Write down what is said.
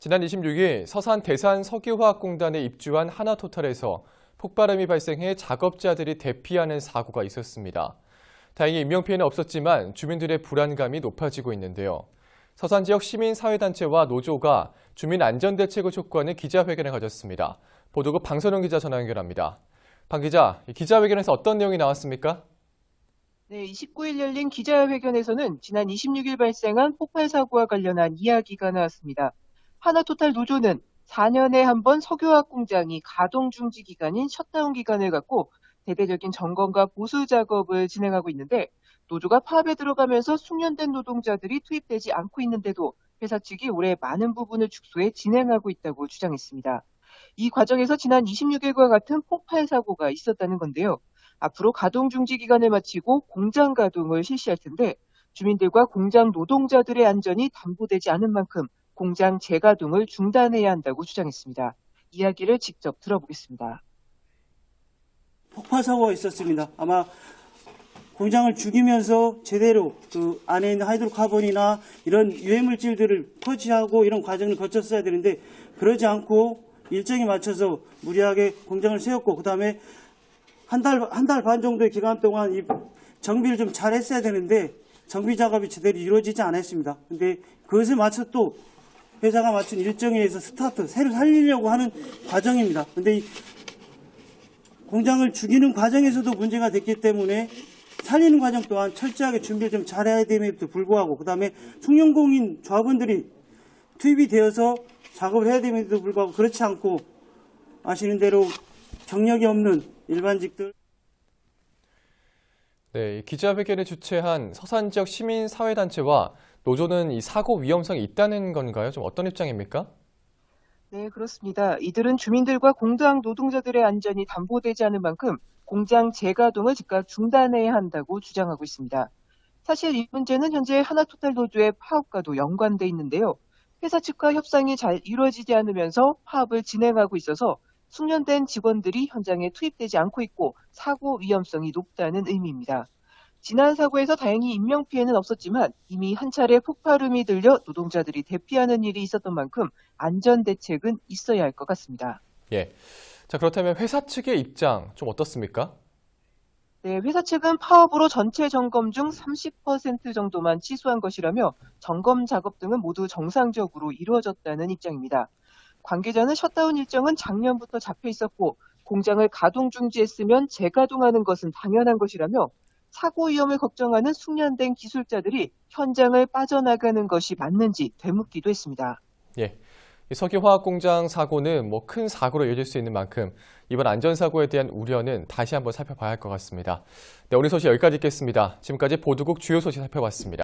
지난 26일 서산 대산 석유화학공단에 입주한 하나토탈에서 폭발음이 발생해 작업자들이 대피하는 사고가 있었습니다. 다행히 인명피해는 없었지만 주민들의 불안감이 높아지고 있는데요. 서산 지역 시민사회단체와 노조가 주민 안전대책을 촉구하는 기자회견을 가졌습니다. 보도국 방선웅 기자 전화 연결합니다. 방 기자, 기자회견에서 어떤 내용이 나왔습니까? 네, 29일 열린 기자회견에서는 지난 26일 발생한 폭발 사고와 관련한 이야기가 나왔습니다. 하나토탈 노조는 4년에 한 번 석유화학 공장이 가동 중지 기간인 셧다운 기간을 갖고 대대적인 점검과 보수 작업을 진행하고 있는데 노조가 파업에 들어가면서 숙련된 노동자들이 투입되지 않고 있는데도 회사 측이 올해 많은 부분을 축소해 진행하고 있다고 주장했습니다. 이 과정에서 지난 26일과 같은 폭발 사고가 있었다는 건데요. 앞으로 가동 중지 기간을 마치고 공장 가동을 실시할 텐데 주민들과 공장 노동자들의 안전이 담보되지 않은 만큼 공장 재가동을 중단해야 한다고 주장했습니다. 이야기를 직접 들어보겠습니다. 폭발 사고가 있었습니다. 아마 공장을 죽이면서 제대로 그 안에 있는 하이드로카본이나 이런 유해 물질들을 터치하고 이런 과정을 거쳤어야 되는데 그러지 않고 일정에 맞춰서 무리하게 공장을 세웠고 그다음에 한 달 반 정도의 기간 동안 이 정비를 좀 잘 했어야 되는데 정비 작업이 제대로 이루어지지 않았습니다. 근데 그것에 맞춰 또 회사가 맞춘 일정에 의해서 새로 살리려고 하는 과정입니다. 근데 이 공장을 죽이는 과정에서도 문제가 됐기 때문에 살리는 과정 또한 철저하게 준비를 좀 잘해야 됨에도 불구하고 그다음에 숙련공인 조합원들이 투입이 되어서 작업을 해야 됨에도 불구하고 그렇지 않고 아시는 대로 경력이 없는 일반직들. 네, 기자회견을 주최한 서산 지역 시민사회단체와 노조는 이 사고 위험성이 있다는 건가요? 좀 어떤 입장입니까? 네, 그렇습니다. 이들은 주민들과 공장 노동자들의 안전이 담보되지 않은 만큼 공장 재가동을 즉각 중단해야 한다고 주장하고 있습니다. 사실 이 문제는 현재 하나토탈 노조의 파업과도 연관돼 있는데요. 회사 측과 협상이 잘 이루어지지 않으면서 파업을 진행하고 있어서 숙련된 직원들이 현장에 투입되지 않고 있고 사고 위험성이 높다는 의미입니다. 지난 사고에서 다행히 인명피해는 없었지만 이미 한 차례 폭발음이 들려 노동자들이 대피하는 일이 있었던 만큼 안전대책은 있어야 할 것 같습니다. 예. 자, 그렇다면 회사 측의 입장 좀 어떻습니까? 네, 회사 측은 파업으로 전체 점검 중 30% 정도만 취소한 것이라며 점검 작업 등은 모두 정상적으로 이루어졌다는 입장입니다. 관계자는 셧다운 일정은 작년부터 잡혀 있었고 공장을 가동 중지했으면 재가동하는 것은 당연한 것이라며 사고 위험을 걱정하는 숙련된 기술자들이 현장을 빠져나가는 것이 맞는지 되묻기도 했습니다. 예. 이 석유화학 공장 사고는 큰 사고로 이어질 수 있는 만큼 이번 안전사고에 대한 우려는 다시 한번 살펴봐야 할 것 같습니다. 네, 오늘 소식 여기까지 듣겠습니다. 지금까지 보도국 주요 소식 살펴봤습니다.